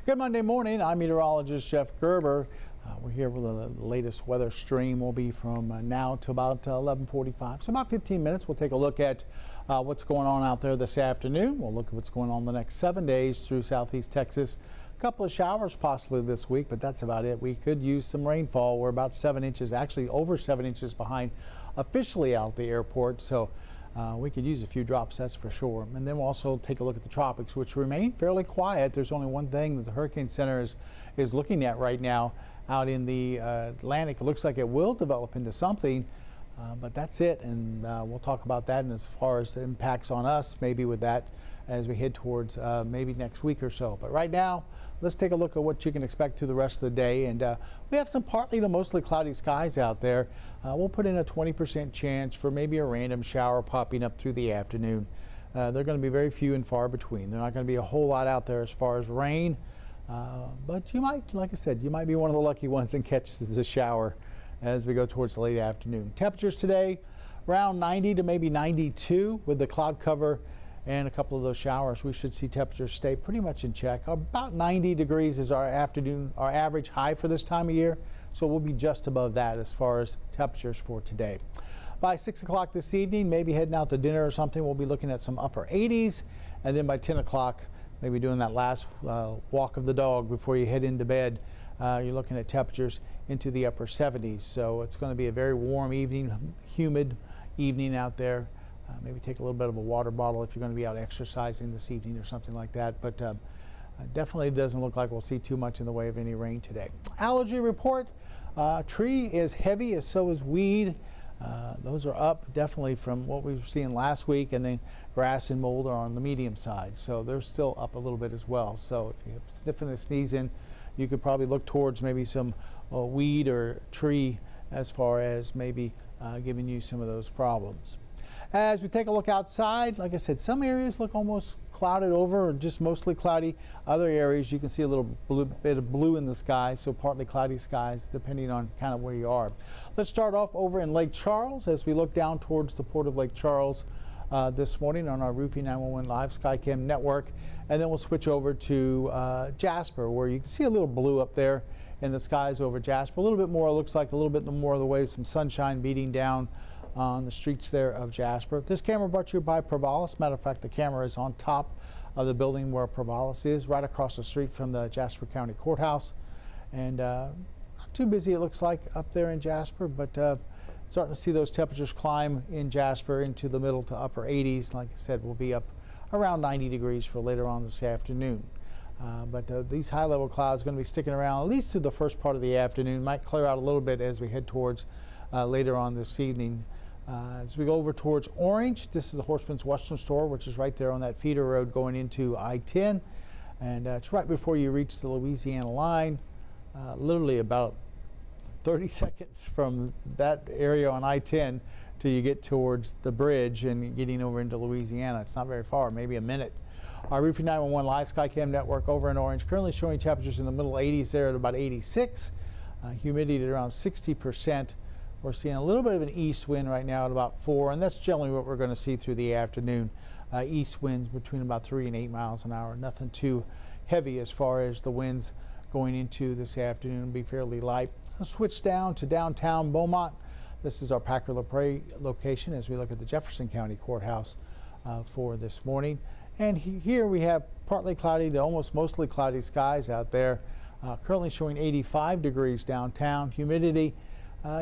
Good Monday morning. I'm meteorologist Jeff Gerber. We're here with the latest weather stream. Will be from now to about 11:45. So about 15 minutes. We'll take a look at what's going on out there this afternoon. We'll look at what's going on the next 7 days through southeast Texas. A couple of showers possibly this week, but that's about it. We could use some rainfall. We're about 7 inches, actually over 7 inches behind officially out at the airport. So we could use a few drops, that's for sure. And then we'll also take a look at the tropics, which remain fairly quiet. There's only one thing that the Hurricane Center is looking at right now out in the Atlantic. It looks like it will develop into something, but that's it. And we'll talk about that. And as far as the impacts on us, maybe with that as we head towards maybe next week or so. But right now, let's take a look at what you can expect through the rest of the day. And we have some partly to mostly cloudy skies out there. We'll put in a 20% chance for maybe a random shower popping up through the afternoon. They're going to be very few and far between. They're not going to be a whole lot out there as far as rain. But you might, like I said, you might be one of the lucky ones and catch the shower as we go towards the late afternoon. Temperatures today around 90 to maybe 92 with the cloud cover and a couple of those showers. We should see temperatures stay pretty much in check. About 90 degrees is our average high for this time of year. So we'll be just above that as far as temperatures for today. By 6 o'clock this evening, maybe heading out to dinner or something, we'll be looking at some upper 80s. And then by 10 o'clock, maybe doing that last walk of the dog before you head into bed, you're looking at temperatures into the upper 70s. So it's going to be a very warm evening, humid evening out there. Maybe take a little bit of a water bottle if you're going to be out exercising this evening or something like that. But definitely doesn't look like we'll see too much in the way of any rain today. Allergy report. Tree is heavy, as so is weed. Those are up definitely from what we were seeing last week, and then grass and mold are on the medium side. So they're still up a little bit as well. So if you have sniffing and sneezing, you could probably look towards maybe some weed or tree as far as maybe giving you some of those problems. As we take a look outside, like I said, some areas look almost clouded over or just mostly cloudy. Other areas you can see a little bit of blue in the sky, so partly cloudy skies depending on kind of where you are. Let's start off over in Lake Charles as we look down towards the port of Lake Charles this morning on our Roofing 911 Live Skycam network. And then we'll switch over to Jasper, where you can see a little blue up there in the skies over Jasper. A little bit more, looks like a little bit more of the way, some sunshine beating down on the streets there of Jasper. This camera brought to you by Provalis. Matter of fact, the camera is on top of the building where Provalis is, right across the street from the Jasper County Courthouse. And not too busy, it looks like, up there in Jasper, but starting to see those temperatures climb in Jasper into the middle to upper 80s. Like I said, we'll be up around 90 degrees for later on this afternoon. But these high-level clouds are going to be sticking around at least through the first part of the afternoon. Might clear out a little bit as we head towards later on this evening. As we go over towards Orange, this is the Horseman's Western Store, which is right there on that feeder road going into I-10. And it's right before you reach the Louisiana line, literally about 30 seconds from that area on I-10 till you get towards the bridge and getting over into Louisiana. It's not very far, maybe a minute. Our Roofing 911 Live Skycam network over in Orange currently showing temperatures in the middle 80s there at about 86. Humidity at around 60%. We're seeing a little bit of an east wind right now at about 4, and that's generally what we're going to see through the afternoon. East winds between about 3 and 8 miles an hour. Nothing too heavy as far as the winds going into this afternoon. Will be fairly light. I'll switch down to downtown Beaumont. This is our Packer LaPrade location as we look at the Jefferson County Courthouse for this morning. And here we have partly cloudy to almost mostly cloudy skies out there. Currently showing 85 degrees downtown. Humidity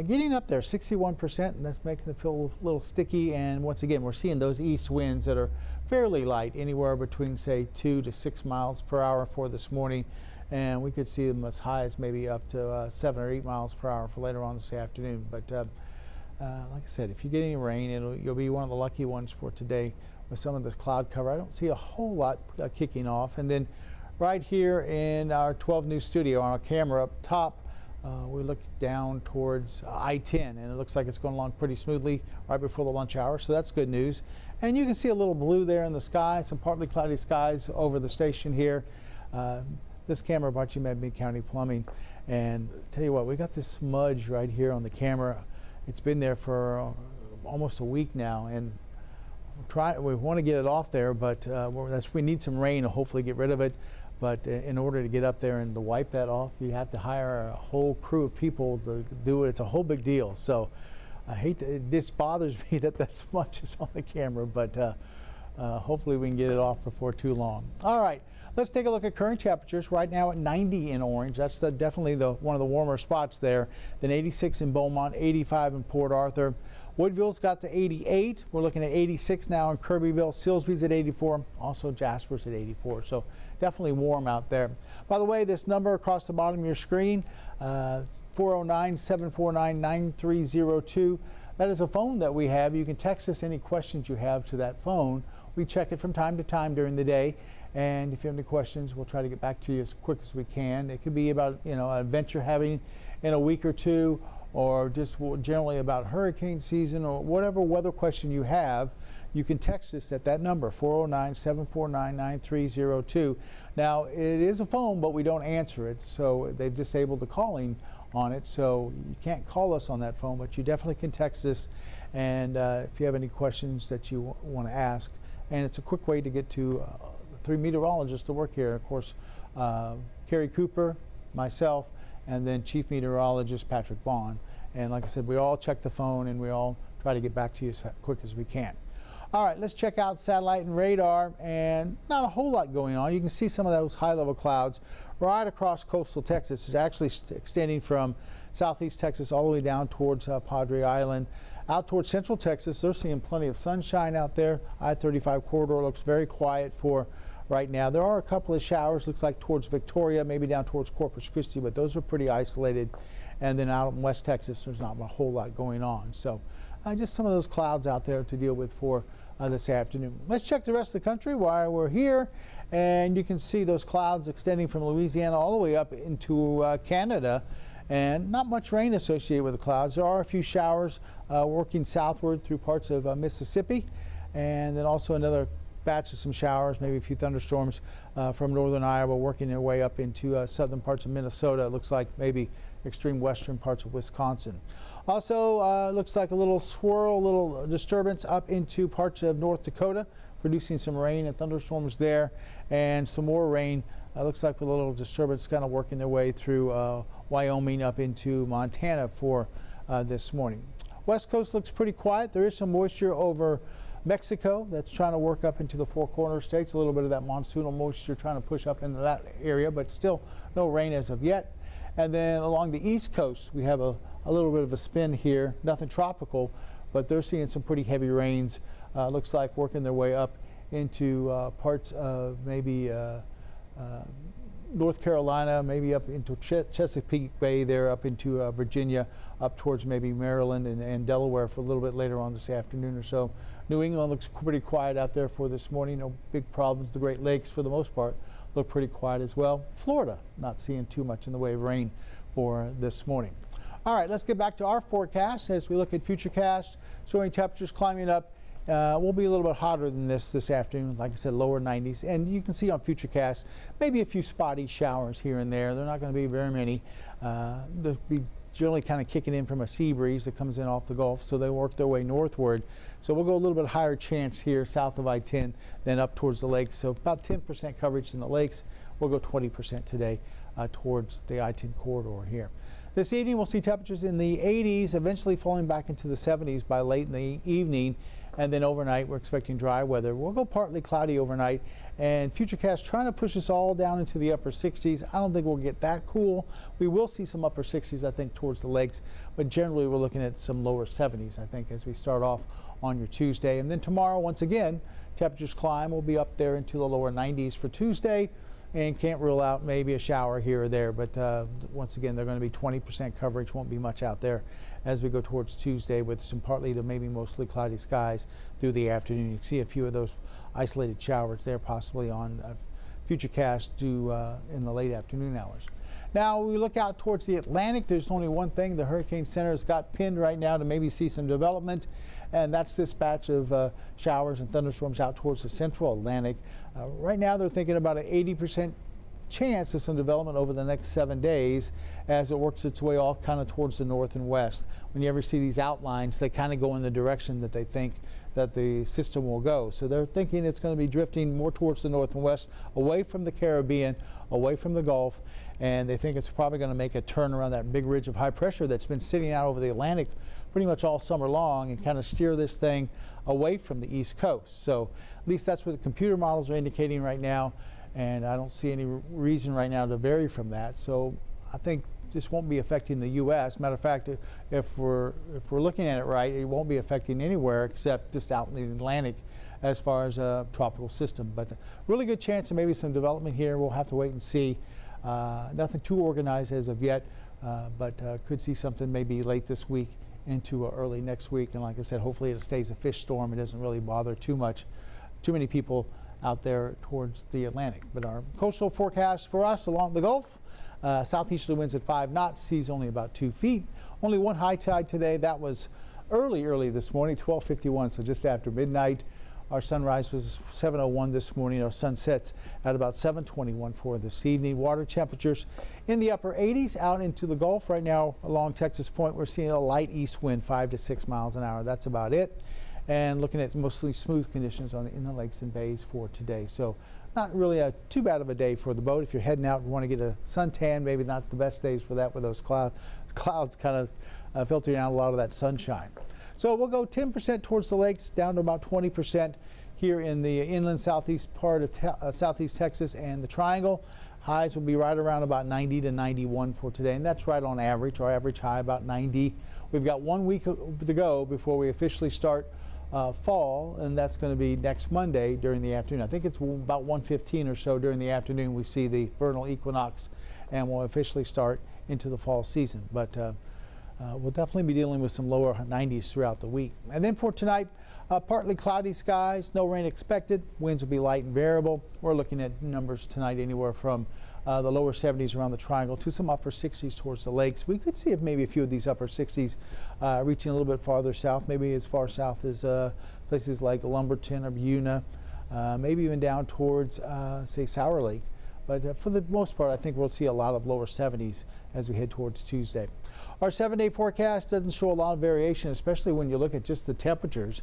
getting up there, 61%, and that's making it feel a little sticky. And once again, we're seeing those east winds that are fairly light, anywhere between, say, 2 to 6 miles per hour for this morning. And we could see them as high as maybe up to 7 or 8 miles per hour for later on this afternoon. But like I said, if you get any rain, you'll be one of the lucky ones for today with some of this cloud cover. I don't see a whole lot kicking off. And then right here in our 12 News studio on our camera up top, we look down towards I-10, and it looks like it's going along pretty smoothly right before the lunch hour, so that's good news. And you can see a little blue there in the sky, some partly cloudy skies over the station here. This camera brought to you by Mid-County Plumbing, and tell you what, we got this smudge right here on the camera. It's been there for almost a week now, and we want to get it off there, but we need some rain to hopefully get rid of it. But in order to get up there and to wipe that off, you have to hire a whole crew of people to do it. It's a whole big deal. So I hate to, this bothers me that that's much is on the camera, but hopefully we can get it off before too long. All right, let's take a look at current temperatures. Right now at 90 in Orange. That's definitely one of the warmer spots there. Then 86 in Beaumont, 85 in Port Arthur. Woodville's got to 88. We're looking at 86 now in Kirbyville. Silsbee's at 84. Also Jasper's at 84. So definitely warm out there. By the way, this number across the bottom of your screen, 409-749-9302. That is a phone that we have. You can text us any questions you have to that phone. We check it from time to time during the day. And if you have any questions, we'll try to get back to you as quick as we can. It could be about, an event you're having in a week or two, or just generally about hurricane season, or whatever weather question you have. You can text us at that number, 409-749-9302. Now, it is a phone, but we don't answer it, so they've disabled the calling on it, so you can't call us on that phone, but you definitely can text us, and if you have any questions that you want to ask. And it's a quick way to get to the 3 meteorologists to work here. Of course, Carrie Cooper, myself, and then Chief Meteorologist Patrick Vaughn. And like I said, we all check the phone and we all try to get back to you as quick as we can. All right, let's check out satellite and radar, and not a whole lot going on. You can see some of those high-level clouds right across coastal Texas. It's actually extending from southeast Texas all the way down towards Padre Island. Out towards central Texas, they're seeing plenty of sunshine out there. I-35 corridor looks very quiet for right now. There are a couple of showers, looks like towards Victoria, maybe down towards Corpus Christi, but those are pretty isolated. And then out in West Texas, there's not a whole lot going on. So just some of those clouds out there to deal with for this afternoon. Let's check the rest of the country while we're here. And you can see those clouds extending from Louisiana all the way up into Canada. And not much rain associated with the clouds. There are a few showers working southward through parts of Mississippi. And then also another batch of some showers, maybe a few thunderstorms from northern Iowa working their way up into southern parts of Minnesota. It looks like maybe extreme western parts of Wisconsin. Also looks like a little swirl, a little disturbance up into parts of North Dakota, producing some rain and thunderstorms there, and some more rain. Looks like a little disturbance kind of working their way through Wyoming up into Montana for this morning. West Coast looks pretty quiet. There is some moisture over Mexico that's trying to work up into the Four Corners states. A little bit of that monsoonal moisture trying to push up into that area, but still no rain as of yet. And then along the East Coast, we have a little bit of a spin here. Nothing tropical, but they're seeing some pretty heavy rains. Looks like working their way up into parts of maybe North Carolina, maybe up into Chesapeake Bay there, up into Virginia, up towards maybe Maryland and Delaware for a little bit later on this afternoon or so. New England looks pretty quiet out there for this morning. No big problems. The Great Lakes, for the most part, look pretty quiet as well. Florida, not seeing too much in the way of rain for this morning. All right, let's get back to our forecast as we look at Futurecast, showing temperatures climbing up. We'll be a little bit hotter than this afternoon, like I said, lower 90s. And you can see on Futurecast, maybe a few spotty showers here and there. They're not going to be very many. They'll be generally kind of kicking in from a sea breeze that comes in off the Gulf, so they work their way northward. So we'll go a little bit higher chance here south of I-10 than up towards the lakes. So about 10% coverage in the lakes. We'll go 20% today towards the I-10 corridor here. This evening we'll see temperatures in the 80s, eventually falling back into the 70s by late in the evening. And then overnight, we're expecting dry weather. We'll go partly cloudy overnight, and Futurecast trying to push us all down into the upper 60s. I don't think we'll get that cool. We will see some upper 60s, I think, towards the lakes, but generally we're looking at some lower 70s, I think, as we start off on your Tuesday. And then tomorrow, once again, temperatures climb. We'll be up there into the lower 90s for Tuesday, and can't rule out maybe a shower here or there, but once again, they're going to be 20% coverage. Won't be much out there as we go towards Tuesday, with some partly to maybe mostly cloudy skies through the afternoon. You can see a few of those isolated showers there, possibly on Futurecast due in the late afternoon hours. Now we look out towards the Atlantic. There's only one thing the Hurricane Center has got pinned right now to maybe see some development, and that's this batch of showers and thunderstorms out towards the central Atlantic. Right now they're thinking about an 80% chance of some development over the next 7 days as it works its way off kind of towards the north and west. When you ever see these outlines, they kind of go in the direction that they think that the system will go. So they're thinking it's going to be drifting more towards the north and west, away from the Caribbean, away from the Gulf, and they think it's probably going to make a turn around that big ridge of high pressure that's been sitting out over the Atlantic pretty much all summer long and kind of steer this thing away from the East Coast. So at least that's what the computer models are indicating right now, and I don't see any reason right now to vary from that. So I think this won't be affecting the U.S. Matter of fact, if we're looking at it right, it won't be affecting anywhere except just out in the Atlantic as far as a tropical system. But really good chance of maybe some development here. We'll have to wait and see. Nothing too organized as of yet, but could see something maybe late this week into early next week. And like I said, hopefully it stays a fish storm. It doesn't really bother too many people out there towards the Atlantic. But our coastal forecast for us along the Gulf, southeasterly winds at 5 knots, seas only about 2 feet. Only one high tide today. That was early this morning, 12:51, so just after midnight. Our sunrise was 7:01 this morning. Our sunsets at about 7:21 for this evening. Water temperatures in the upper 80s out into the Gulf. Right now along Texas Point, we're seeing a light east wind, 5 to 6 miles an hour. That's about it. And looking at mostly smooth conditions in the lakes and bays for today. So not really too bad of a day for the boat. If you're heading out and want to get a suntan, maybe not the best days for that with those clouds kind of filtering out a lot of that sunshine. So we'll go 10% towards the lakes, down to about 20% here in the inland southeast part of southeast Texas and the Triangle. Highs will be right around about 90 to 91 for today, and that's right on average. Our average high about 90. We've got 1 week to go before we officially start fall, and that's going to be next Monday during the afternoon. I think it's about 1:15 or so during the afternoon we see the vernal equinox, and we'll officially start into the fall season. But we'll definitely be dealing with some lower 90s throughout the week. And then for tonight, partly cloudy skies, no rain expected. Winds will be light and variable. We're looking at numbers tonight anywhere from the lower 70s around the Triangle to some upper 60s towards the lakes. We could see if maybe a few of these upper 60s reaching a little bit farther south, maybe as far south as places like Lumberton or Buna, maybe even down towards, say, Sour Lake. But for the most part, I think we'll see a lot of lower 70s as we head towards Tuesday. Our 7-day forecast doesn't show a lot of variation, especially when you look at just the temperatures.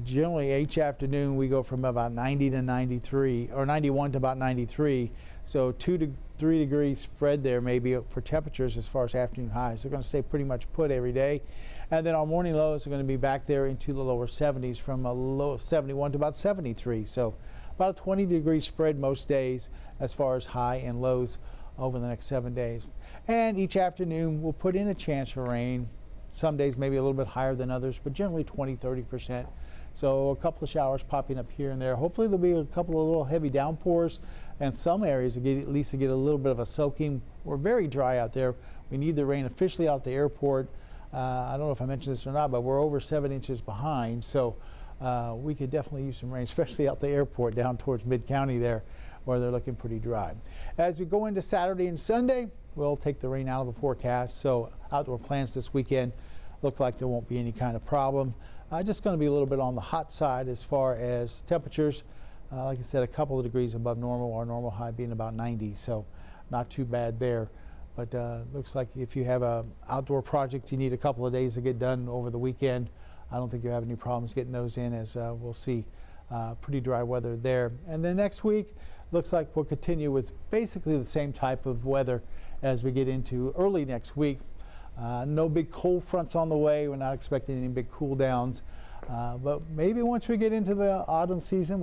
Generally, each afternoon we go from about 90 to 93, or 91 to about 93. So 2 to 3 degrees spread there maybe for temperatures as far as afternoon highs. They're going to stay pretty much put every day. And then our morning lows are going to be back there into the lower 70s from a low of 71 to about 73. So about a 20-degree spread most days as far as high and lows over the next 7 days. And each afternoon we'll put in a chance for rain. Some days maybe a little bit higher than others, but generally 20-30%. So a couple of showers popping up here and there. Hopefully there'll be a couple of little heavy downpours, and some areas at least get a little bit of a soaking. We're very dry out there. We need the rain officially out the airport. I don't know if I mentioned this or not, but we're over 7 inches behind. So we could definitely use some rain, especially out the airport down towards mid-county there, where they're looking pretty dry. As we go into Saturday and Sunday, we'll take the rain out of the forecast. So outdoor plans this weekend look like there won't be any kind of problem. Just going to be a little bit on the hot side as far as temperatures. Like I said, a couple of degrees above normal, our normal high being about 90, so not too bad there. But looks like if you have an outdoor project you need a couple of days to get done over the weekend, I don't think you have any problems getting those in, as we'll see pretty dry weather there. And then next week, looks like we'll continue with basically the same type of weather as we get into early next week. No big cold fronts on the way. We're not expecting any big cool downs. But maybe once we get into the autumn season with